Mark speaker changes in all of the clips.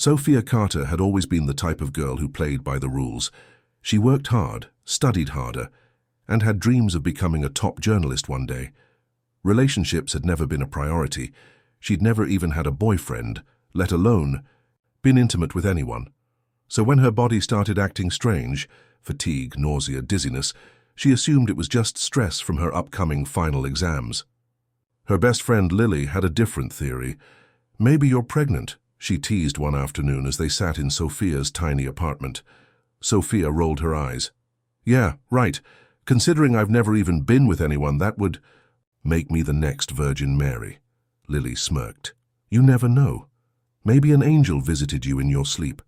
Speaker 1: Sophia Carter had always been the type of girl who played by the rules. She worked hard, studied harder, and had dreams of becoming a top journalist one day. Relationships had never been a priority. She'd never even had a boyfriend, let alone been intimate with anyone. So when her body started acting strange, fatigue, nausea, dizziness, she assumed it was just stress from her upcoming final exams. Her best friend Lily had a different theory. "Maybe you're pregnant," she teased one afternoon as they sat in Sophia's tiny apartment. Sophia rolled her eyes. "Yeah, right. Considering I've never even been with anyone, that would make me the next Virgin Mary." Lily smirked. "You never know. Maybe an angel visited you in your sleep."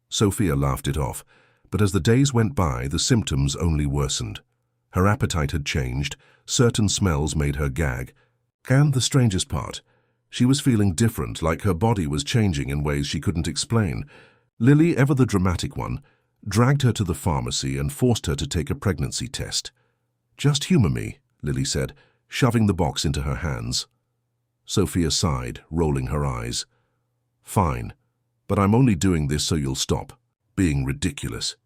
Speaker 1: Sophia laughed it off, but as the days went by, the symptoms only worsened. Her appetite had changed, certain smells made her gag, and the strangest part, she was feeling different, like her body was changing in ways she couldn't explain. Lily, ever the dramatic one, dragged her to the pharmacy and forced her to take a pregnancy test. "Just humor me," Lily said, shoving the box into her hands. Sophia sighed, rolling her eyes. "Fine, but I'm only doing this so you'll stop being ridiculous."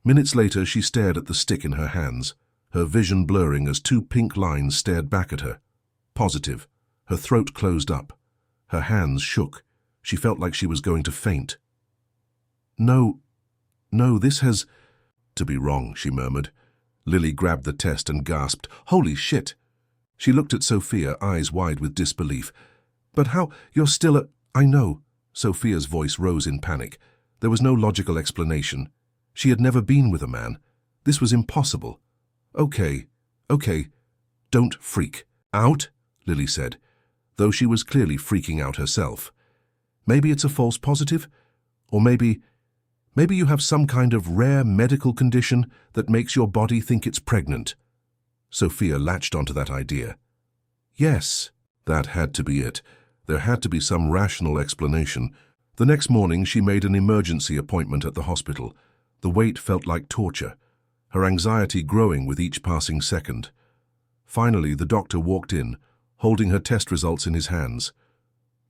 Speaker 1: Minutes later, she stared at the stick in her hands, her vision blurring as two pink lines stared back at her. Positive. Her throat closed up. Her hands shook. She felt like she was going to faint. No, this has to be wrong," she murmured. Lily grabbed the test and gasped, "Holy shit!" She looked at Sophia, eyes wide with disbelief. "But how? You're still a—" "I know." Sophia's voice rose in panic. There was no logical explanation. She had never been with a man. This was impossible. Okay, don't freak out," Lily said, though she was clearly freaking out herself. "Maybe it's a false positive? Or maybe you have some kind of rare medical condition that makes your body think it's pregnant." Sophia latched onto that idea. Yes, that had to be it. There had to be some rational explanation. The next morning, she made an emergency appointment at the hospital. The wait felt like torture, her anxiety growing with each passing second. Finally, the doctor walked in, holding her test results in his hands.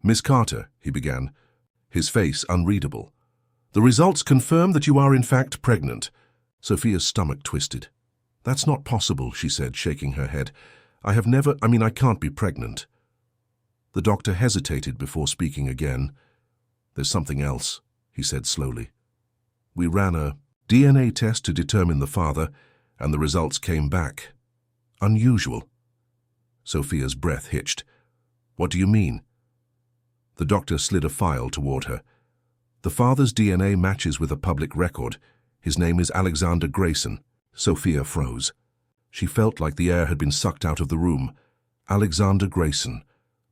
Speaker 1: "Miss Carter," he began, his face unreadable. "The results confirm that you are in fact pregnant." Sophia's stomach twisted. "That's not possible," she said, shaking her head. I can't be pregnant." The doctor hesitated before speaking again. "There's something else," he said slowly. "We ran a DNA test to determine the father, and the results came back unusual." Sophia's breath hitched. "What do you mean?" The doctor slid a file toward her. "The father's DNA matches with a public record. His name is Alexander Grayson." Sophia froze. She felt like the air had been sucked out of the room. Alexander Grayson,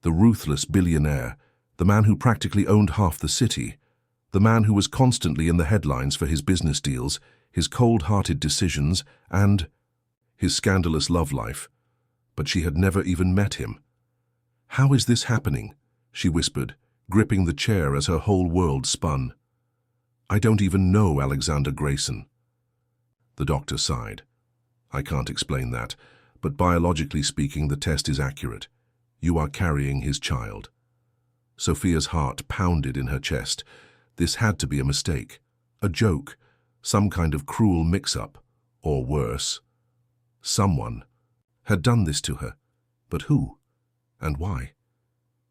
Speaker 1: the ruthless billionaire, the man who practically owned half the city, the man who was constantly in the headlines for his business deals, his cold-hearted decisions, and his scandalous love life. But she had never even met him. "How is this happening?" she whispered, gripping the chair as her whole world spun. "I don't even know Alexander Grayson." The doctor sighed. "I can't explain that, but biologically speaking, the test is accurate. You are carrying his child." Sophia's heart pounded in her chest. This had to be a mistake, a joke, some kind of cruel mix-up, or worse. Someone had done this to her, but who and why?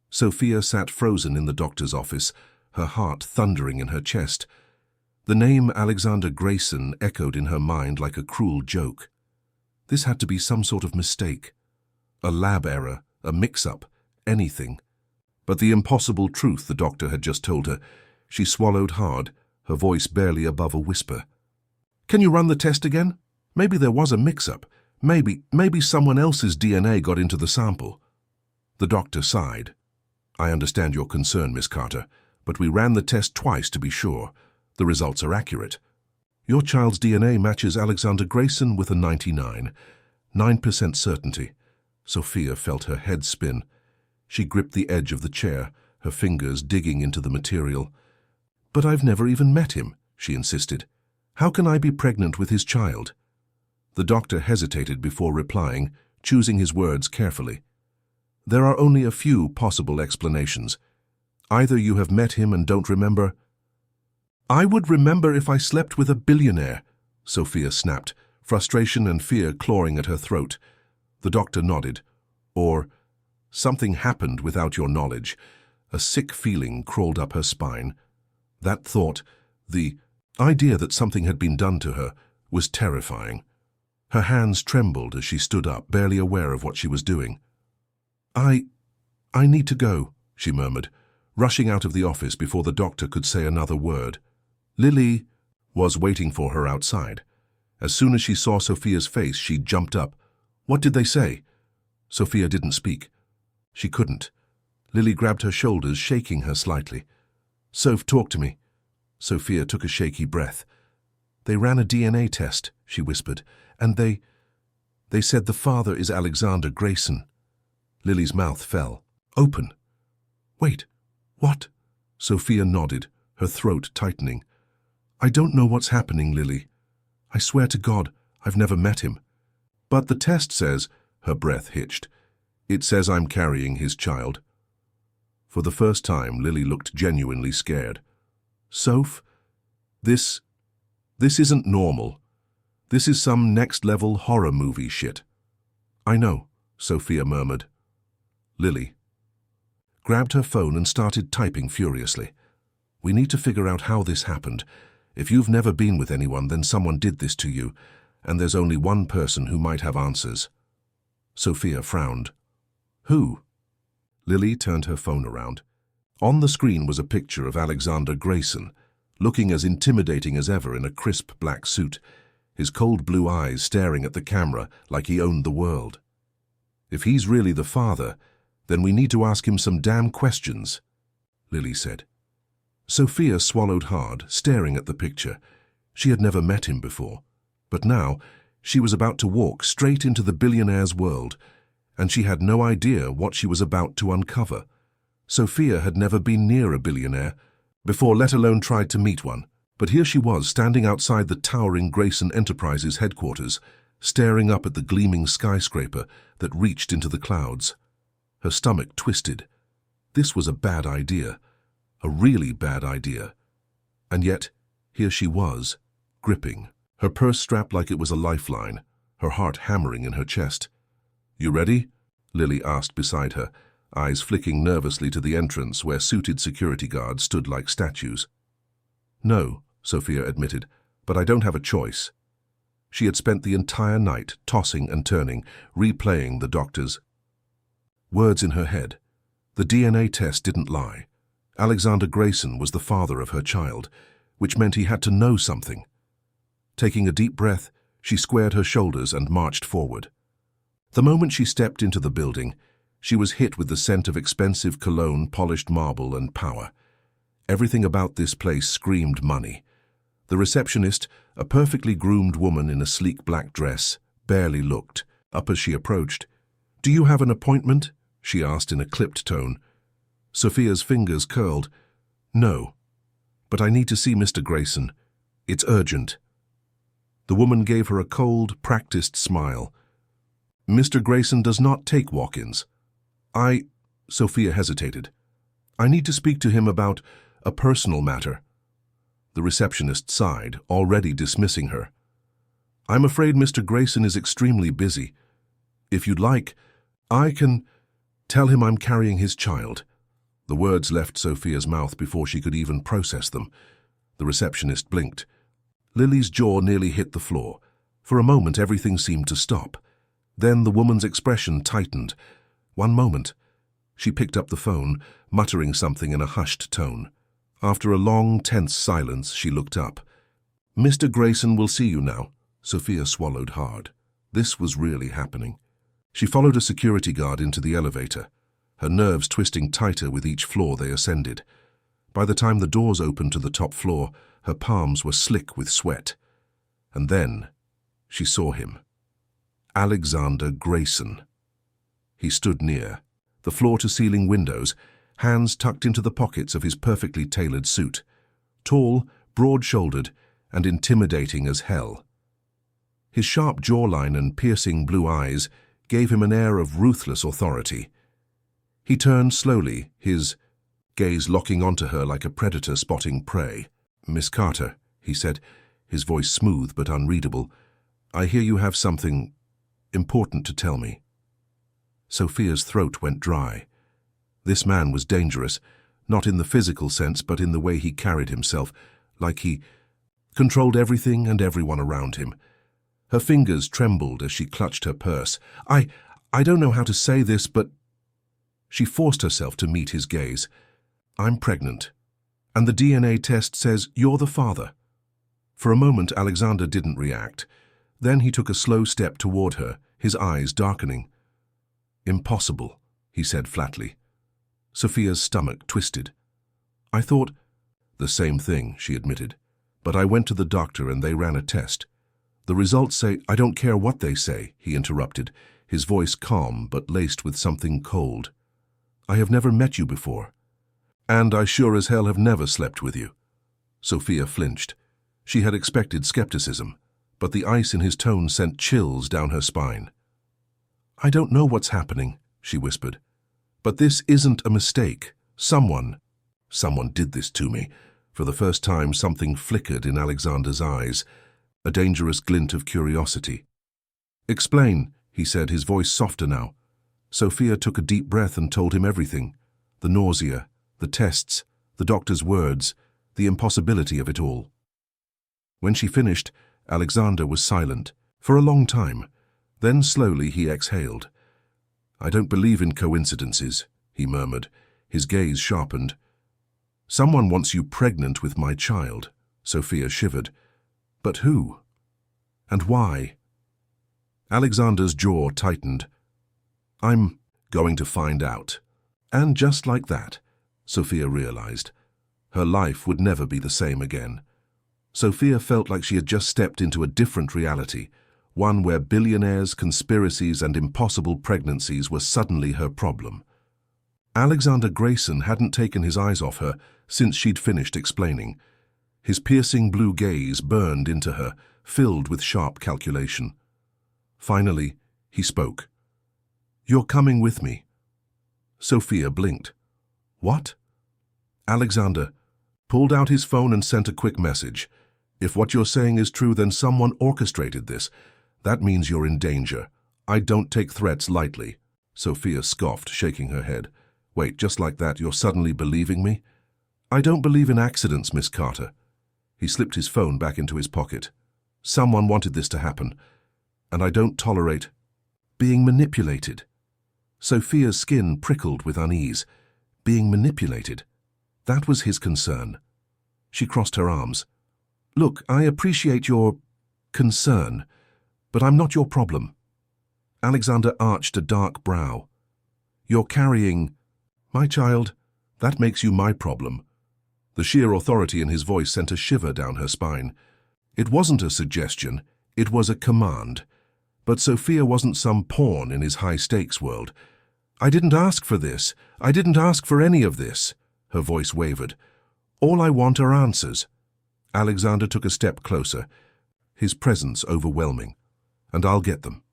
Speaker 1: Sophia sat frozen in the doctor's office, her heart thundering in her chest. The name Alexander Grayson echoed in her mind like a cruel joke. This had to be some sort of mistake, a lab error, a mix-up, anything. But the impossible truth the doctor had just told her. She swallowed hard, her voice barely above a whisper. "Can you run the test again? Maybe there was a mix-up. Maybe someone else's DNA got into the sample." The doctor sighed. "I understand your concern, Miss Carter, but we ran the test twice to be sure. The results are accurate. Your child's DNA matches Alexander Grayson with a 99% certainty." Sophia felt her head spin. She gripped the edge of the chair, her fingers digging into the material. "But I've never even met him," she insisted. "How can I be pregnant with his child?" The doctor hesitated before replying, choosing his words carefully. "There are only a few possible explanations. Either you have met him and don't remember, I would remember if I slept with a billionaire, Sophia snapped, frustration and fear clawing at her throat. The doctor nodded. Or, something happened without your knowledge. A sick feeling crawled up her spine. That thought, the idea that something had been done to her, was terrifying. Her hands trembled as she stood up, barely aware of what she was doing. I need to go, she murmured, rushing out of the office before the doctor could say another word. Lily was waiting for her outside. As soon as she saw Sophia's face, she jumped up. What did they say? Sophia didn't speak. She couldn't. Lily grabbed her shoulders, shaking her slightly. Soph, talk to me. Sophia took a shaky breath. They ran a DNA test, she whispered, and they said the father is Alexander Grayson. Lily's mouth fell. Open. Wait, what? Sophia nodded, her throat tightening. I don't know what's happening, Lily. I swear to God, I've never met him. But the test says, her breath hitched, it says I'm carrying his child. For the first time, Lily looked genuinely scared. Soph, this isn't normal. This is some next-level horror movie shit. I know, Sophia murmured. Lily grabbed her phone and started typing furiously. We need to figure out how this happened. If you've never been with anyone, then someone did this to you, and there's only one person who might have answers. Sophia frowned. Who? Lily turned her phone around. On the screen was a picture of Alexander Grayson, looking as intimidating as ever in a crisp black suit, his cold blue eyes staring at the camera like he owned the world. If he's really the father, then we need to ask him some damn questions, Lily said. Sophia swallowed hard, staring at the picture. She had never met him before, but now she was about to walk straight into the billionaire's world, and she had no idea what she was about to uncover. Sophia had never been near a billionaire before, let alone tried to meet one, but here she was standing outside the towering Grayson Enterprises headquarters, staring up at the gleaming skyscraper that reached into the clouds. Her stomach twisted. This was a bad idea. A really bad idea. And yet, here she was, gripping, her purse strapped like it was a lifeline, her heart hammering in her chest. You ready? Lily asked beside her, eyes flicking nervously to the entrance where suited security guards stood like statues. No, Sophia admitted, but I don't have a choice. She had spent the entire night tossing and turning, replaying the doctor's words in her head. The DNA test didn't lie. Alexander Grayson was the father of her child, which meant he had to know something. Taking a deep breath, she squared her shoulders and marched forward. The moment she stepped into the building, she was hit with the scent of expensive cologne, polished marble, and power. Everything about this place screamed money. The receptionist, a perfectly groomed woman in a sleek black dress, barely looked up as she approached. Do you have an appointment? She asked in a clipped tone. Sophia's fingers curled. No, but I need to see Mr. Grayson. It's urgent. The woman gave her a cold, practiced smile. Mr. Grayson does not take walk-ins. Sophia hesitated. I need to speak to him about a personal matter. The receptionist sighed, already dismissing her. I'm afraid Mr. Grayson is extremely busy. If you'd like, I can tell him I'm carrying his child. The words left Sophia's mouth before she could even process them. The receptionist blinked. Lily's jaw nearly hit the floor. For a moment, everything seemed to stop. Then the woman's expression tightened. One moment. She picked up the phone, muttering something in a hushed tone. After a long, tense silence, she looked up. Mr. Grayson will see you now. Sophia swallowed hard. This was really happening. She followed a security guard into the elevator, her nerves twisting tighter with each floor they ascended. By the time the doors opened to the top floor, her palms were slick with sweat. And then she saw him. Alexander Grayson. He stood near, the floor-to-ceiling windows, hands tucked into the pockets of his perfectly tailored suit. Tall, broad-shouldered, and intimidating as hell. His sharp jawline and piercing blue eyes gave him an air of ruthless authority. He turned slowly, his gaze locking onto her like a predator spotting prey. Miss Carter, he said, his voice smooth but unreadable, I hear you have something important to tell me. Sophia's throat went dry. This man was dangerous, not in the physical sense, but in the way he carried himself, like he controlled everything and everyone around him. Her fingers trembled as she clutched her purse. I don't know how to say this, but... She forced herself to meet his gaze. I'm pregnant, and the DNA test says you're the father. For a moment, Alexander didn't react. Then he took a slow step toward her, his eyes darkening. Impossible, he said flatly. Sophia's stomach twisted. I thought... The same thing, she admitted. But I went to the doctor and they ran a test. The results say... I don't care what they say, he interrupted, his voice calm but laced with something cold. I have never met you before. And I sure as hell have never slept with you. Sophia flinched. She had expected skepticism, but the ice in his tone sent chills down her spine. I don't know what's happening, she whispered. But this isn't a mistake. Someone did this to me. For the first time, something flickered in Alexander's eyes, a dangerous glint of curiosity. Explain, he said, his voice softer now. Sophia took a deep breath and told him everything. The nausea, the tests, the doctor's words, the impossibility of it all. When she finished, Alexander was silent, for a long time. Then slowly he exhaled. I don't believe in coincidences, he murmured, his gaze sharpened. Someone wants you pregnant with my child, Sophia shivered. But who? And why? Alexander's jaw tightened. I'm going to find out. And just like that, Sophia realized, her life would never be the same again. Sophia felt like she had just stepped into a different reality, one where billionaires, conspiracies, and impossible pregnancies were suddenly her problem. Alexander Grayson hadn't taken his eyes off her since she'd finished explaining. His piercing blue gaze burned into her, filled with sharp calculation. Finally, he spoke. You're coming with me. Sophia blinked. What? Alexander pulled out his phone and sent a quick message. If what you're saying is true, then someone orchestrated this. That means you're in danger. I don't take threats lightly. Sophia scoffed, shaking her head. Wait, just like that, you're suddenly believing me? I don't believe in accidents, Miss Carter. He slipped his phone back into his pocket. Someone wanted this to happen, and I don't tolerate being manipulated. Sophia's skin prickled with unease. Being manipulated. That was his concern. She crossed her arms. Look, I appreciate your concern, but I'm not your problem. Alexander arched a dark brow. You're carrying my child. That makes you my problem. The sheer authority in his voice sent a shiver down her spine. It wasn't a suggestion, it was a command. But Sophia wasn't some pawn in his high-stakes world. I didn't ask for this. I didn't ask for any of this. Her voice wavered. All I want are answers. Alexander took a step closer, his presence overwhelming. And I'll get them.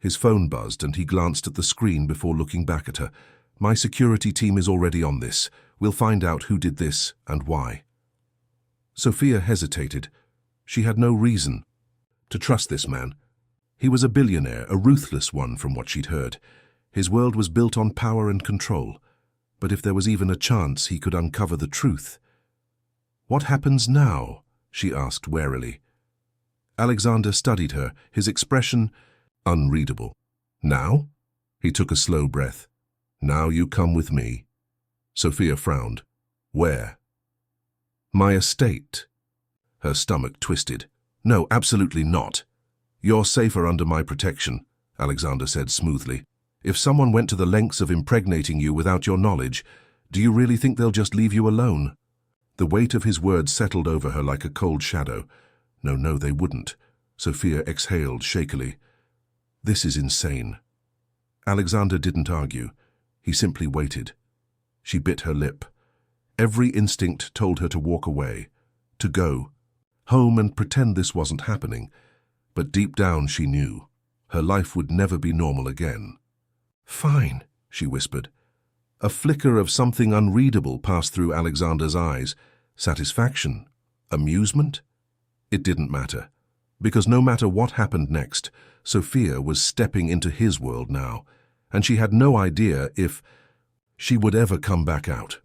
Speaker 1: His phone buzzed and he glanced at the screen before looking back at her. My security team is already on this. We'll find out who did this and why. Sophia hesitated. She had no reason to trust this man. He was a billionaire, a ruthless one from what she'd heard. His world was built on power and control. But if there was even a chance he could uncover the truth. What happens now? She asked warily. Alexander studied her, his expression unreadable. Now? He took a slow breath. Now you come with me. Sophia frowned. Where? My estate. Her stomach twisted. No, absolutely not. You're safer under my protection, Alexander said smoothly. If someone went to the lengths of impregnating you without your knowledge, do you really think they'll just leave you alone? The weight of his words settled over her like a cold shadow. No, they wouldn't. Sophia exhaled shakily. This is insane. Alexander didn't argue. He simply waited. She bit her lip. Every instinct told her to walk away, to go, home and pretend this wasn't happening. But deep down she knew. Her life would never be normal again. Fine, she whispered. A flicker of something unreadable passed through Alexander's eyes. Satisfaction, Amusement? It didn't matter, because no matter what happened next, Sophia was stepping into his world now, and she had no idea if she would ever come back out.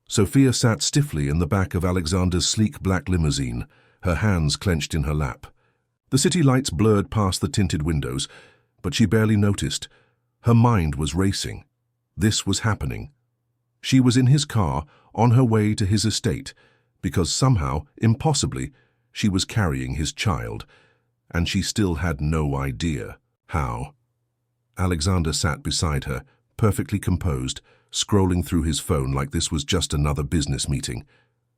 Speaker 1: Sophia sat stiffly in the back of Alexander's sleek black limousine, her hands clenched in her lap. The city lights blurred past the tinted windows, but she barely noticed. Her mind was racing. This was happening. She was in his car, on her way to his estate, because somehow, impossibly, she was carrying his child, and she still had no idea how. Alexander sat beside her, perfectly composed, scrolling through his phone like this was just another business meeting.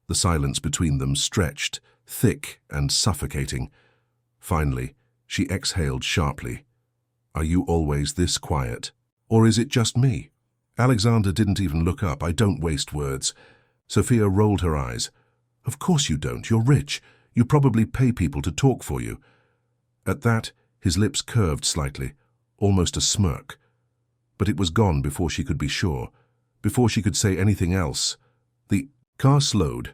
Speaker 1: The silence between them stretched, thick and suffocating. Finally, she exhaled sharply. "Are you always this quiet? Or is it just me?" Alexander didn't even look up. "I don't waste words." Sophia rolled her eyes. "Of course you don't. You're rich. You probably pay people to talk for you." At that, his lips curved slightly, almost a smirk. But it was gone before she could be sure, before she could say anything else. The car slowed.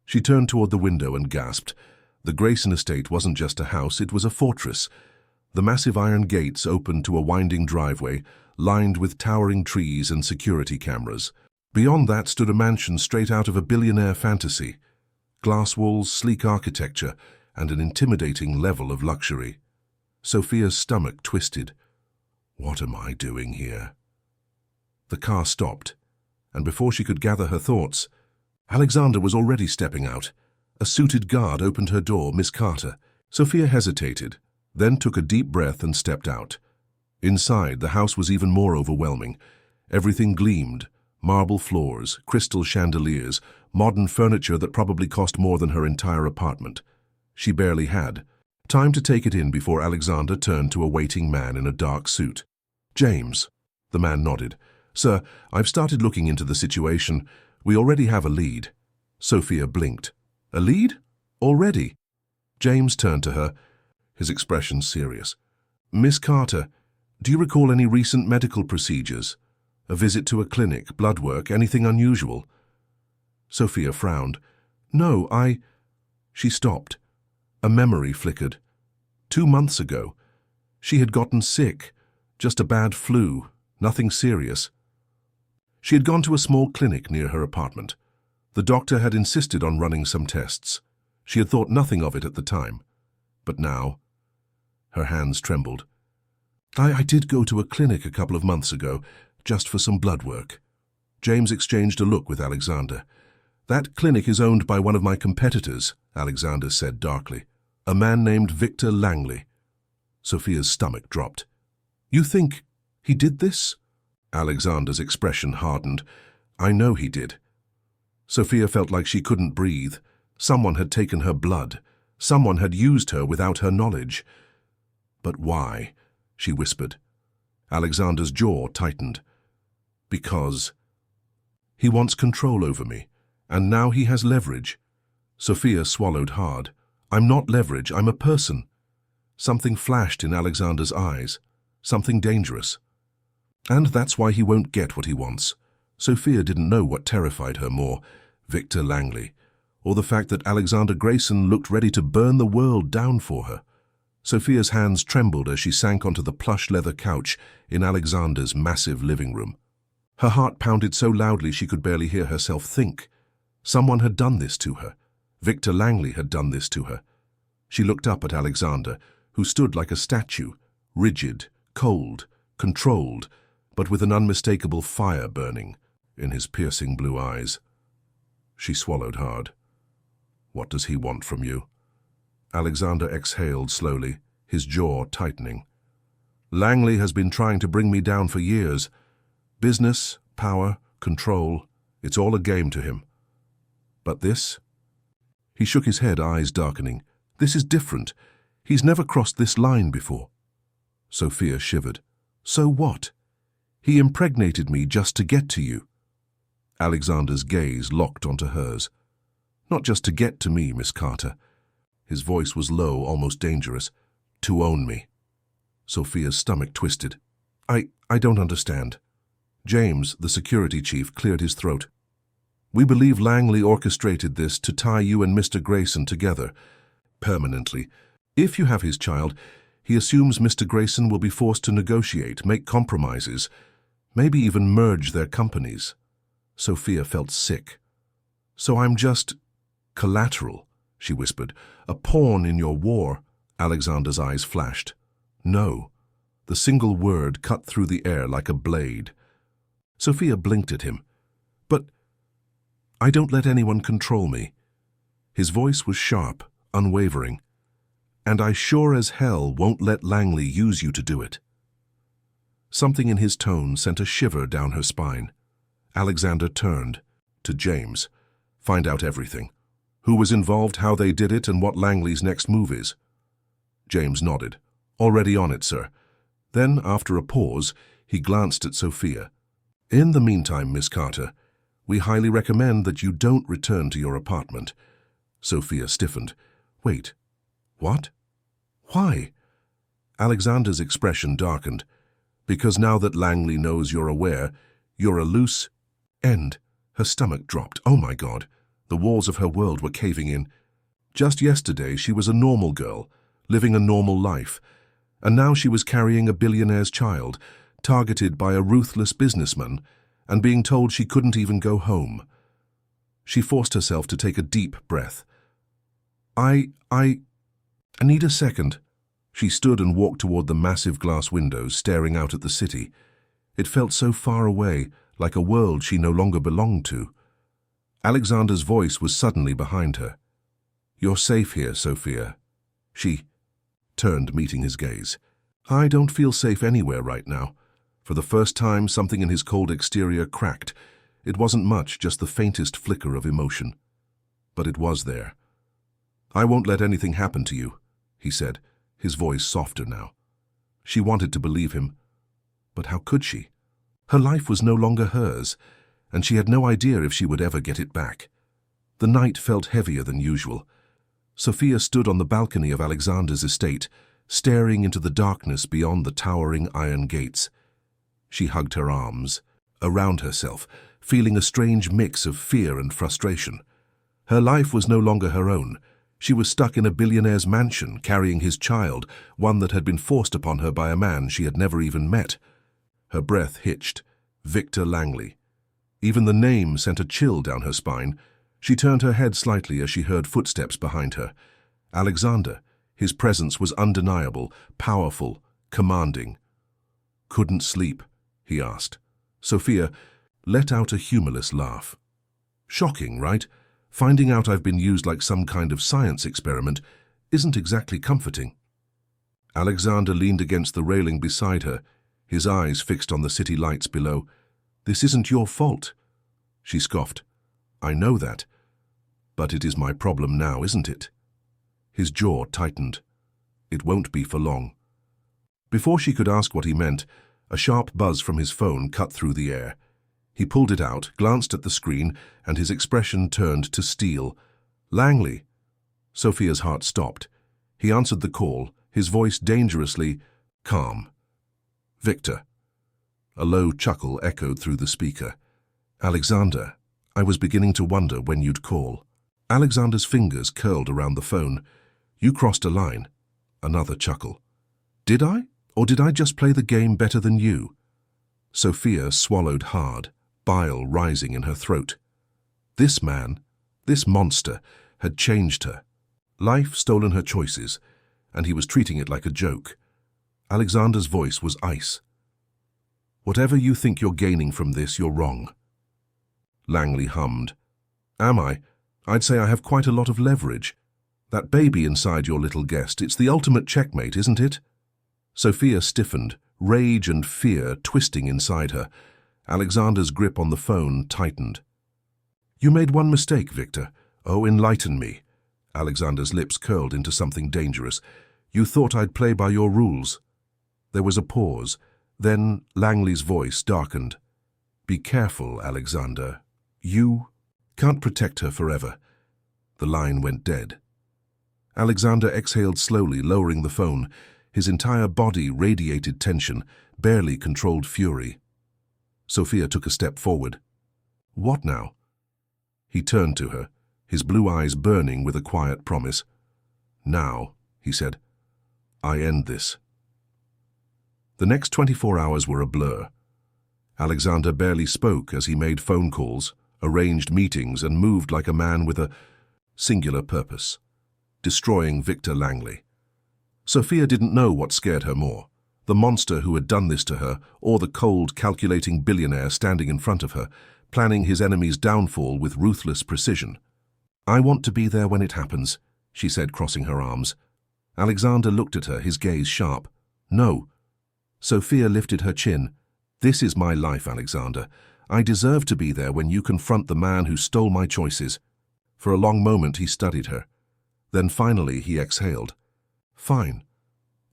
Speaker 1: She turned toward the window and gasped. The Grayson estate wasn't just a house, it was a fortress. The massive iron gates opened to a winding driveway, lined with towering trees and security cameras. Beyond that stood a mansion straight out of a billionaire fantasy. Glass walls, sleek architecture, and an intimidating level of luxury. Sophia's stomach twisted. What am I doing here? The car stopped, and before she could gather her thoughts, Alexander was already stepping out. A suited guard opened her door. "Miss Carter." Sophia hesitated, then took a deep breath and stepped out. Inside, the house was even more overwhelming. Everything gleamed. Marble floors, crystal chandeliers, modern furniture that probably cost more than her entire apartment. She barely had time to take it in before Alexander turned to a waiting man in a dark suit. "James." The man nodded. "Sir, I've started looking into the situation. We already have a lead." Sophia blinked. "A lead? Already?" James turned to her, his expression serious. "Miss Carter, do you recall any recent medical procedures? A visit to a clinic, blood work, anything unusual?" Sophia frowned. "No, She stopped. A memory flickered. 2 months ago. She had gotten sick. Just a bad flu. Nothing serious. She had gone to a small clinic near her apartment. The doctor had insisted on running some tests. She had thought nothing of it at the time. But now, her hands trembled. I did go to a clinic a couple of months ago, just for some blood work." James exchanged a look with Alexander. "That clinic is owned by one of my competitors," Alexander said darkly. "A man named Victor Langley." Sophia's stomach dropped. "You think he did this?" Alexander's expression hardened. "I know he did." Sophia felt like she couldn't breathe. Someone had taken her blood. Someone had used her without her knowledge. "But why?" she whispered. Alexander's jaw tightened. "Because he wants control over me, and now he has leverage." Sophia swallowed hard. "I'm not leverage, I'm a person." Something flashed in Alexander's eyes, something dangerous. "And that's why he won't get what he wants." Sophia didn't know what terrified her more, Victor Langley, or the fact that Alexander Grayson looked ready to burn the world down for her. Sophia's hands trembled as she sank onto the plush leather couch in Alexander's massive living room. Her heart pounded so loudly she could barely hear herself think. Someone had done this to her. Victor Langley had done this to her. She looked up at Alexander, who stood like a statue, rigid, cold, controlled, but with an unmistakable fire burning in his piercing blue eyes. She swallowed hard. "What does he want from you?" Alexander exhaled slowly, his jaw tightening. "Langley has been trying to bring me down for years. Business, power, control, it's all a game to him. But this?" He shook his head, eyes darkening. "This is different. He's never crossed this line before." Sophia shivered. "So what? He impregnated me just to get to you." Alexander's gaze locked onto hers. "Not just to get to me, Miss Carter." His voice was low, almost dangerous. "To own me." Sophia's stomach twisted. I don't understand." James, the security chief, cleared his throat. We believe Langley orchestrated this to tie you and Mr. Grayson together, permanently. If you have his child, he assumes Mr. Grayson will be forced to negotiate, make compromises, maybe even merge their companies. Sophia felt sick. So I'm just collateral, she whispered. A pawn in your war. Alexander's eyes flashed. No. The single word cut through the air like a blade. Sophia blinked at him. But I don't let anyone control me. His voice was sharp, unwavering. And I sure as hell won't let Langley use you to do it. Something in his tone sent a shiver down her spine. Alexander turned to James. Find out everything. Who was involved, how they did it, and what Langley's next move is. James nodded. Already on it, sir. Then, after a pause, he glanced at Sophia. In the meantime, Miss Carter, we highly recommend that you don't return to your apartment. Sophia stiffened. Wait. What? Why? Alexander's expression darkened. Because now that Langley knows you're aware, you're a loose end. Her stomach dropped. Oh my God. The walls of her world were caving in. Just yesterday she was a normal girl, living a normal life, and now she was carrying a billionaire's child, targeted by a ruthless businessman, and being told she couldn't even go home. She forced herself to take a deep breath. I need a second. She stood and walked toward the massive glass windows, staring out at the city. It felt so far away, like a world she no longer belonged to. Alexander's voice was suddenly behind her. You're safe here, Sophia. She turned, meeting his gaze. I don't feel safe anywhere right now. For the first time, something in his cold exterior cracked. It wasn't much, just the faintest flicker of emotion. But it was there. I won't let anything happen to you, he said, his voice softer now. She wanted to believe him. But how could she? Her life was no longer hers, and she had no idea if she would ever get it back. The night felt heavier than usual. Sophia stood on the balcony of Alexander's estate, staring into the darkness beyond the towering iron gates. She hugged her arms around herself, feeling a strange mix of fear and frustration. Her life was no longer her own. She was stuck in a billionaire's mansion, carrying his child, one that had been forced upon her by a man she had never even met. Her breath hitched. Victor Langley. Even the name sent a chill down her spine. She turned her head slightly as she heard footsteps behind her. Alexander. His presence was undeniable, powerful, commanding. Couldn't sleep, he asked. Sophia let out a humorless laugh. Shocking, right? Finding out I've been used like some kind of science experiment isn't exactly comforting. Alexander leaned against the railing beside her, his eyes fixed on the city lights below. This isn't your fault, she scoffed. I know that. But it is my problem now, isn't it? His jaw tightened. It won't be for long. Before she could ask what he meant, a sharp buzz from his phone cut through the air. He pulled it out, glanced at the screen, and his expression turned to steel. Langley. Sophia's heart stopped. He answered the call, his voice dangerously calm. Victor. A low chuckle echoed through the speaker. Alexander, I was beginning to wonder when you'd call. Alexander's fingers curled around the phone. You crossed a line. Another chuckle. Did I? Or did I just play the game better than you? Sophia swallowed hard, bile rising in her throat. This man, this monster, had changed her. Life stolen her choices, and he was treating it like a joke. Alexander's voice was ice. Whatever you think you're gaining from this, you're wrong. Langley hummed. Am I? I'd say I have quite a lot of leverage. That baby inside your little guest, it's the ultimate checkmate, isn't it? Sophia stiffened, rage and fear twisting inside her. Alexander's grip on the phone tightened. You made one mistake, Victor. Oh, enlighten me. Alexander's lips curled into something dangerous. You thought I'd play by your rules. There was a pause. Then Langley's voice darkened. Be careful, Alexander. You can't protect her forever. The line went dead. Alexander exhaled slowly, lowering the phone. His entire body radiated tension, barely controlled fury. Sophia took a step forward. What now? He turned to her, his blue eyes burning with a quiet promise. "Now," he said, "I end this." The next 24 hours were a blur. Alexander barely spoke as he made phone calls, arranged meetings, and moved like a man with a singular purpose: destroying Victor Langley. Sophia didn't know what scared her more, the monster who had done this to her, or the cold, calculating billionaire standing in front of her, planning his enemy's downfall with ruthless precision. "I want to be there when it happens," she said, crossing her arms. Alexander looked at her, his gaze sharp. "No." Sophia lifted her chin. "This is my life, Alexander. I deserve to be there when you confront the man who stole my choices." For a long moment he studied her. Then finally he exhaled. "Fine."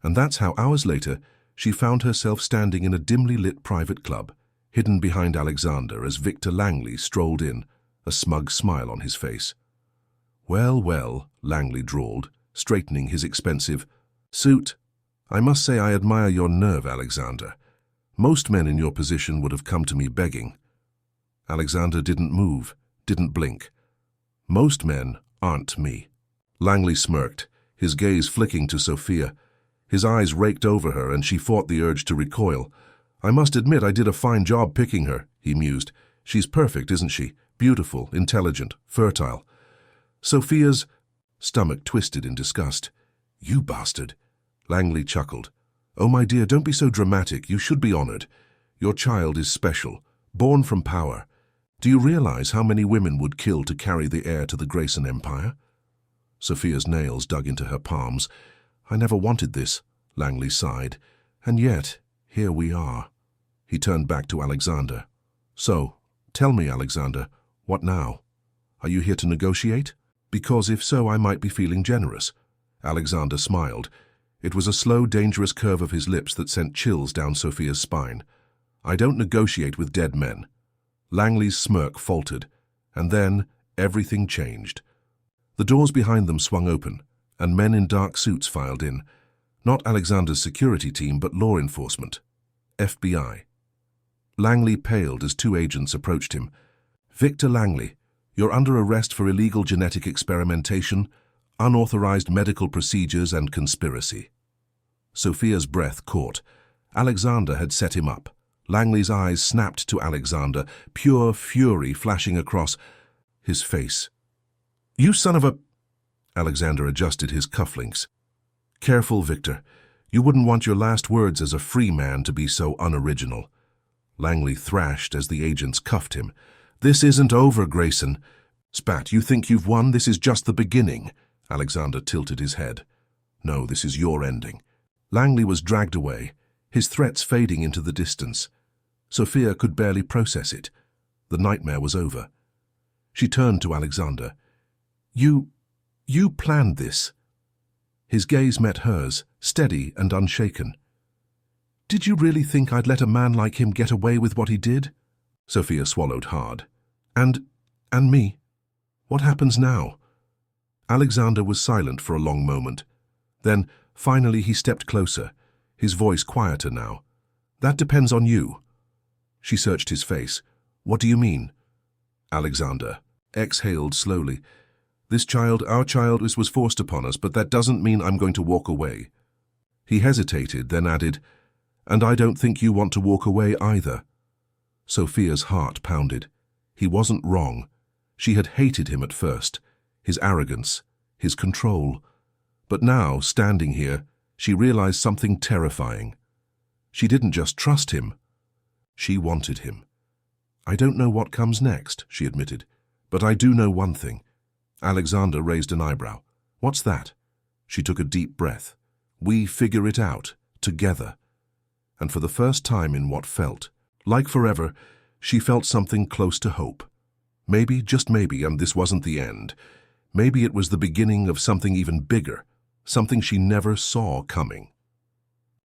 Speaker 1: And that's how, hours later, she found herself standing in a dimly lit private club, hidden behind Alexander as Victor Langley strolled in, a smug smile on his face. "Well, well," Langley drawled, straightening his expensive suit. "I must say I admire your nerve, Alexander. Most men in your position would have come to me begging." Alexander didn't move, didn't blink. "Most men aren't me." Langley smirked, his gaze flicking to Sophia. His eyes raked over her, and she fought the urge to recoil. "I must admit I did a fine job picking her," he mused. "She's perfect, isn't she? Beautiful, intelligent, fertile." Sophia's stomach twisted in disgust. "You bastard." Langley chuckled. "Oh, my dear, don't be so dramatic. You should be honored. Your child is special, born from power. Do you realize how many women would kill to carry the heir to the Grayson Empire?" Sophia's nails dug into her palms. "I never wanted this," Langley sighed. "And yet, here we are." He turned back to Alexander. "So, tell me, Alexander, what now? Are you here to negotiate? Because if so, I might be feeling generous." Alexander smiled. It was a slow, dangerous curve of his lips that sent chills down Sophia's spine. "I don't negotiate with dead men." Langley's smirk faltered, and then everything changed. The doors behind them swung open, and men in dark suits filed in. Not Alexander's security team, but law enforcement. FBI. Langley paled as two agents approached him. "Victor Langley, you're under arrest for illegal genetic experimentation, unauthorized medical procedures, and conspiracy." Sophia's breath caught. Alexander had set him up. Langley's eyes snapped to Alexander, pure fury flashing across his face. "You son of a—" Alexander adjusted his cufflinks. "Careful, Victor. You wouldn't want your last words as a free man to be so unoriginal." Langley thrashed as the agents cuffed him. "This isn't over, Grayson." "Spat, you think you've won? This is just the beginning." Alexander tilted his head. "No, this is your ending." Langley was dragged away, his threats fading into the distance. Sophia could barely process it. The nightmare was over. She turned to Alexander. You planned this." His gaze met hers, steady and unshaken. "Did you really think I'd let a man like him get away with what he did?" Sophia swallowed hard. And me? What happens now?" Alexander was silent for a long moment. Then, finally, he stepped closer, his voice quieter now. "That depends on you." She searched his face. "What do you mean?" Alexander exhaled slowly. Our child, was forced upon us, but that doesn't mean I'm going to walk away." He hesitated, then added, "And I don't think you want to walk away either." Sophia's heart pounded. He wasn't wrong. She had hated him at first, his arrogance, his control. But now, standing here, she realized something terrifying. She didn't just trust him. She wanted him. "I don't know what comes next," she admitted, "but I do know one thing." Alexander raised an eyebrow. "What's that?" She took a deep breath. "We figure it out, together." And for the first time in what felt like forever, she felt something close to hope. Maybe, just maybe, this wasn't the end. Maybe it was the beginning of something even bigger, something she never saw coming.